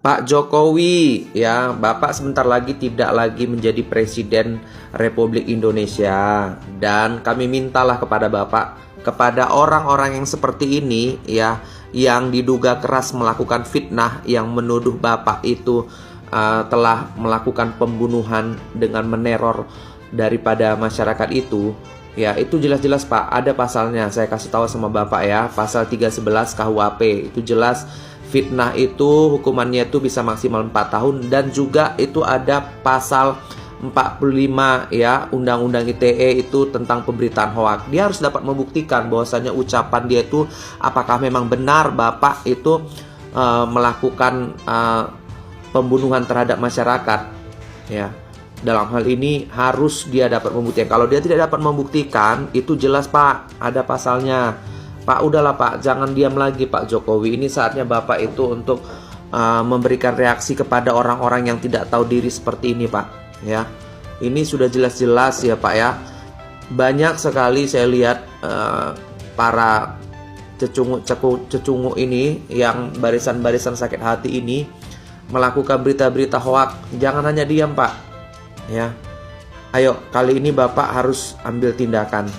Pak Jokowi, ya, Bapak sebentar lagi tidak lagi menjadi Presiden Republik Indonesia. Dan kami mintalah kepada Bapak, kepada orang-orang yang seperti ini, ya, yang diduga keras melakukan fitnah, yang menuduh Bapak itu telah melakukan pembunuhan dengan meneror daripada masyarakat itu. Ya, itu jelas-jelas Pak, ada pasalnya. Saya kasih tahu sama Bapak ya, pasal 311 KUHP. Itu jelas fitnah itu hukumannya itu bisa maksimal 4 tahun. Dan juga itu ada pasal 45 ya, Undang-Undang ITE itu tentang pemberitaan hoaks. Dia harus dapat membuktikan bahwasanya ucapan dia itu apakah memang benar Bapak itu melakukan pembunuhan terhadap masyarakat. Ya, dalam hal ini harus dia dapat membuktikan. Kalau dia tidak dapat membuktikan, itu jelas Pak, ada pasalnya. Pak, udahlah Pak, jangan diam lagi Pak Jokowi. Ini saatnya Bapak itu untuk memberikan reaksi kepada orang-orang yang tidak tahu diri seperti ini Pak. Ya, ini sudah jelas-jelas ya Pak ya. Banyak sekali saya lihat para cecungu ini, yang barisan-barisan sakit hati ini melakukan berita-berita hoaks. Jangan hanya diam Pak. Ya, ayo kali ini Bapak harus ambil tindakan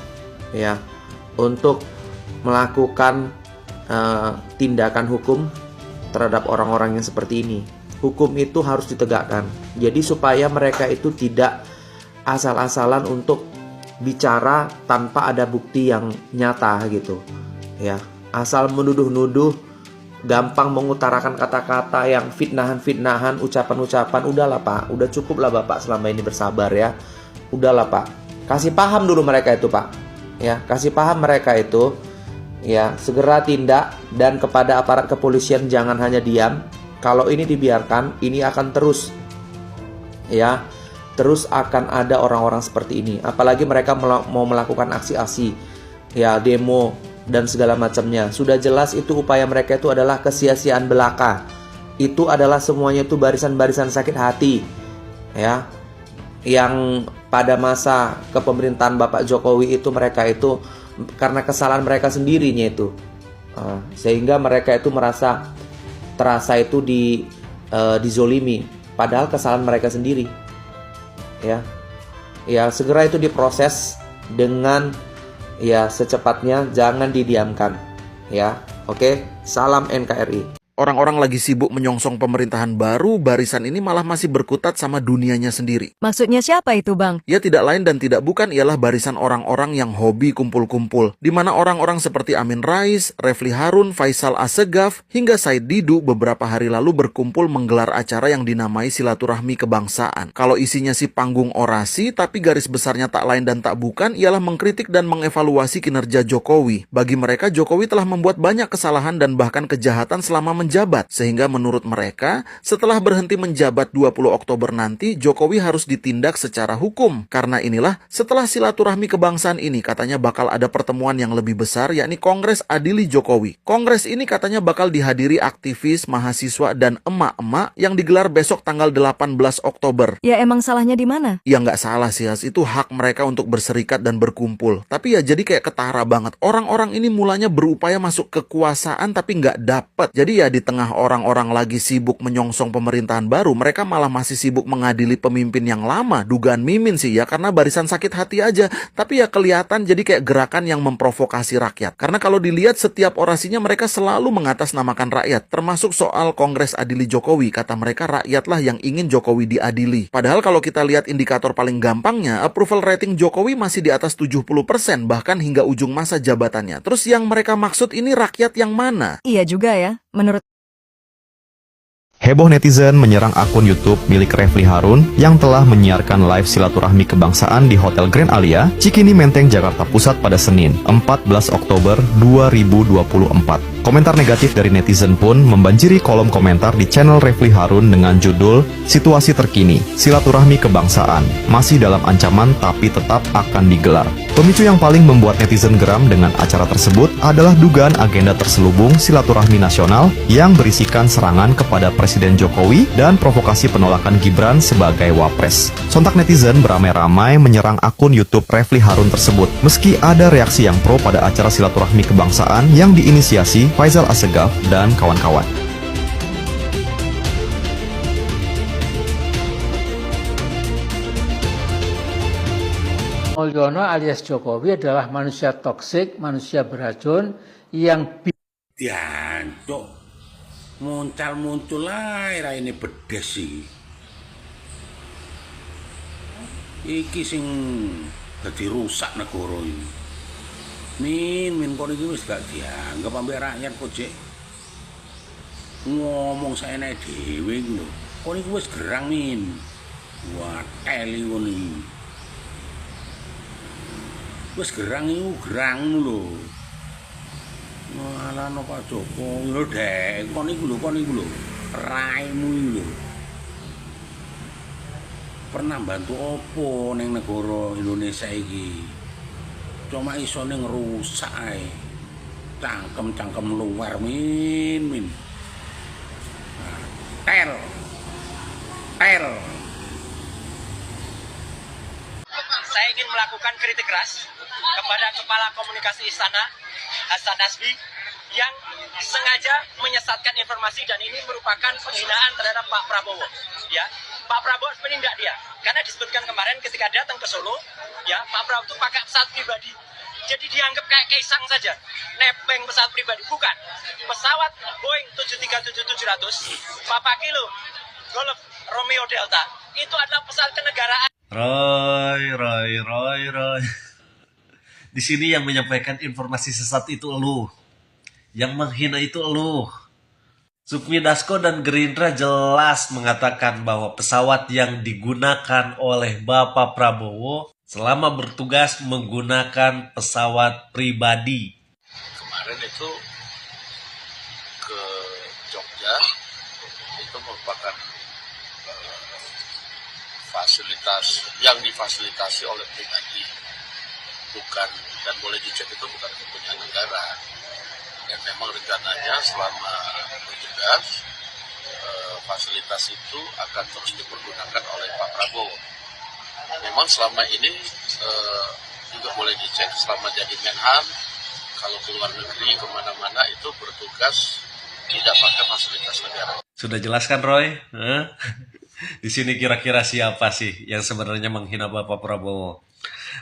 ya untuk melakukan tindakan hukum terhadap orang-orang yang seperti ini. Hukum itu harus ditegakkan. Jadi supaya mereka itu tidak asal-asalan untuk bicara tanpa ada bukti yang nyata gitu. Ya, asal menuduh-nuduh, gampang mengutarakan kata-kata yang fitnahan-fitnahan, ucapan-ucapan. Udahlah Pak, udah cukup lah Bapak selama ini bersabar ya. Udahlah Pak, kasih paham dulu mereka itu Pak. Ya, kasih paham mereka itu. Ya, segera tindak. Dan kepada aparat kepolisian jangan hanya diam. Kalau ini dibiarkan, ini akan terus ya, terus akan ada orang-orang seperti ini. Apalagi mereka mau melakukan aksi-aksi ya, demo dan segala macamnya. Sudah jelas itu upaya mereka itu adalah kesia-siaan belaka. Itu adalah semuanya itu barisan-barisan sakit hati ya, yang pada masa kepemerintahan Bapak Jokowi itu mereka itu karena kesalahan mereka sendirinya itu, sehingga mereka itu terasa itu dizolimi, padahal kesalahan mereka sendiri. Ya, segera itu diproses dengan ya secepatnya, jangan didiamkan. Ya, oke. Salam NKRI. Orang-orang lagi sibuk menyongsong pemerintahan baru, barisan ini malah masih berkutat sama dunianya sendiri. Maksudnya siapa itu, Bang? Ya, tidak lain dan tidak bukan ialah barisan orang-orang yang hobi kumpul-kumpul, di mana orang-orang seperti Amin Rais, Refli Harun, Faisal Assegaf, hingga Said Didu beberapa hari lalu berkumpul menggelar acara yang dinamai silaturahmi kebangsaan. Kalau isinya sih panggung orasi, tapi garis besarnya tak lain dan tak bukan ialah mengkritik dan mengevaluasi kinerja Jokowi. Bagi mereka, Jokowi telah membuat banyak kesalahan dan bahkan kejahatan selama menjabat, sehingga menurut mereka setelah berhenti menjabat 20 Oktober nanti Jokowi harus ditindak secara hukum. Karena inilah setelah silaturahmi kebangsaan ini katanya bakal ada pertemuan yang lebih besar, yakni Kongres Adili Jokowi. Kongres ini katanya bakal dihadiri aktivis, mahasiswa dan emak-emak yang digelar besok tanggal 18 Oktober. Ya emang salahnya di mana? Ya nggak salah sih, itu hak mereka untuk berserikat dan berkumpul. Tapi ya jadi kayak ketara banget. Orang-orang ini mulanya berupaya masuk kekuasaan tapi nggak dapet. Jadi ya di tengah orang-orang lagi sibuk menyongsong pemerintahan baru, mereka malah masih sibuk mengadili pemimpin yang lama. Dugaan mimin sih ya, karena barisan sakit hati aja. Tapi ya kelihatan jadi kayak gerakan yang memprovokasi rakyat. Karena kalau dilihat setiap orasinya mereka selalu mengatasnamakan rakyat. Termasuk soal Kongres Adili Jokowi. Kata mereka rakyatlah yang ingin Jokowi diadili. Padahal kalau kita lihat indikator paling gampangnya, approval rating Jokowi masih di atas 70%, bahkan hingga ujung masa jabatannya. Terus yang mereka maksud ini rakyat yang mana? Iya juga ya, menurut Heboh netizen menyerang akun YouTube milik Refli Harun yang telah menyiarkan live silaturahmi kebangsaan di Hotel Grand Alia, Cikini Menteng, Jakarta Pusat pada Senin, 14 Oktober 2024. Komentar negatif dari netizen pun membanjiri kolom komentar di channel Refli Harun dengan judul "Situasi terkini, silaturahmi kebangsaan, masih dalam ancaman tapi tetap akan digelar." Pemicu yang paling membuat netizen geram dengan acara tersebut adalah dugaan agenda terselubung silaturahmi nasional yang berisikan serangan kepada Presiden Jokowi dan provokasi penolakan Gibran sebagai Wapres. Sontak netizen beramai-ramai menyerang akun YouTube Refli Harun tersebut, meski ada reaksi yang pro pada acara silaturahmi kebangsaan yang diinisiasi Faisal Assegaf dan kawan-kawan. Mulyono alias Jokowi adalah manusia toksik, manusia beracun yang Jancuk muncul ae ra ini bedes iki sing dadi rusak negara ini. Min kon iki wis gak dianggap ambek rakyat kok Jek. Ngomong saenake dhewe lho. Kon iki wis gerang Min. Wah, teli kon iki. Wis gerang iku gerang lho. Malah no Pak Jokowi lho Dek, kon iku lho. Raimu iki lho. Pernah bantu opo ning negara Indonesia iki? Cuma isone ngerusak ae. Cangkem luar min. Tel. Saya ingin melakukan kritik keras kepada Kepala Komunikasi Istana, Hasan Nasbi, yang sengaja menyesatkan informasi dan ini merupakan penghinaan terhadap Pak Prabowo. Ya, Pak Prabowo menindak dia karena disebutkan kemarin ketika datang ke Solo, ya Pak Prabowo itu pakai pesawat pribadi. Jadi dianggap kayak Kaisang saja, nebeng pesawat pribadi, bukan. Pesawat Boeing 737-700, Papa Kilo, Golf Romeo Delta, itu adalah pesawat kenegaraan. Roy. Di sini yang menyampaikan informasi sesat itu elu. Yang menghina itu elu. Sufmi Dasko dan Gerindra jelas mengatakan bahwa pesawat yang digunakan oleh Bapak Prabowo selama bertugas menggunakan pesawat pribadi. Kemarin itu ke Jogja, itu merupakan fasilitas yang difasilitasi oleh pribadi, bukan, dan boleh dicek itu bukan kepunyaan negara. Dan memang rencananya selama bertugas fasilitas itu akan terus dipergunakan oleh Pak Prabowo. Memang selama ini juga boleh dicek selama jadi Menhan, kalau keluar negeri kemana-mana itu bertugas tidak pakai fasilitas negara. Sudah jelaskan Roy? Di sini kira-kira siapa sih yang sebenarnya menghina Bapak Prabowo?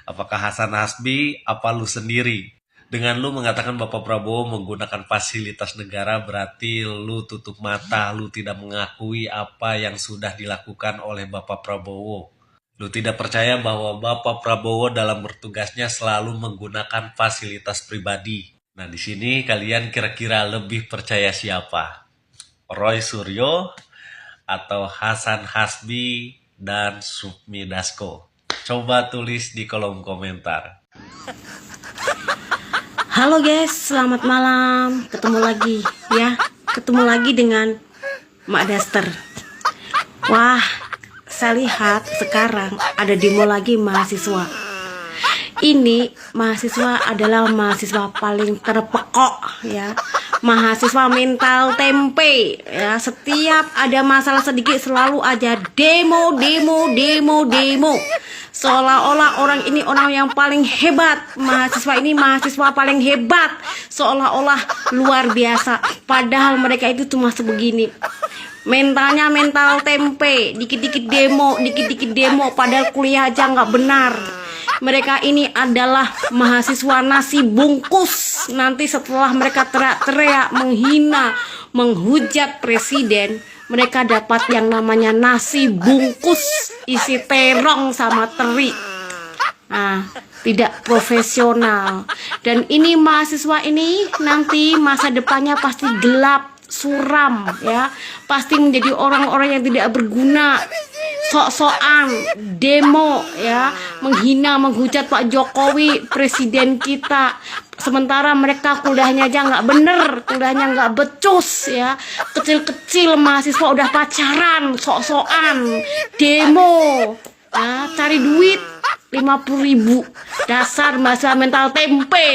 Apakah Hasan Nasbi, apa lu sendiri? Dengan lu mengatakan Bapak Prabowo menggunakan fasilitas negara, berarti lu tutup mata, lu tidak mengakui apa yang sudah dilakukan oleh Bapak Prabowo. Lu tidak percaya bahwa Bapak Prabowo dalam bertugasnya selalu menggunakan fasilitas pribadi. Nah, di sini kalian kira-kira lebih percaya siapa? Roy Suryo atau Hasan Hasbi dan Sufmi Dasko? Coba tulis di kolom komentar. Halo guys, selamat malam. Ketemu lagi dengan Mak Daster. Wah, saya lihat sekarang ada demo lagi mahasiswa. Ini mahasiswa adalah mahasiswa paling terpekok ya. Mahasiswa mental tempe ya, setiap ada masalah sedikit selalu aja demo. Seolah-olah orang ini orang yang paling hebat. Mahasiswa ini mahasiswa paling hebat, seolah-olah luar biasa. Padahal mereka itu cuma sebegini. Mentalnya mental tempe, dikit-dikit demo, padahal kuliah aja nggak benar. Mereka ini adalah mahasiswa nasi bungkus. Nanti setelah mereka teriak-teriak, menghina, menghujat presiden, mereka dapat yang namanya nasi bungkus isi terong sama teri. Nah, tidak profesional. Dan ini mahasiswa ini nanti masa depannya pasti gelap, suram ya, pasti menjadi orang-orang yang tidak berguna, sok-sokan demo ya, menghina, menghujat Pak Jokowi, presiden kita. Sementara mereka kuliahnya aja nggak bener, kuliahnya nggak becus ya, kecil-kecil mahasiswa udah pacaran, sok-sokan demo ya, cari duit 50.000. Dasar mahasiswa mental tempe.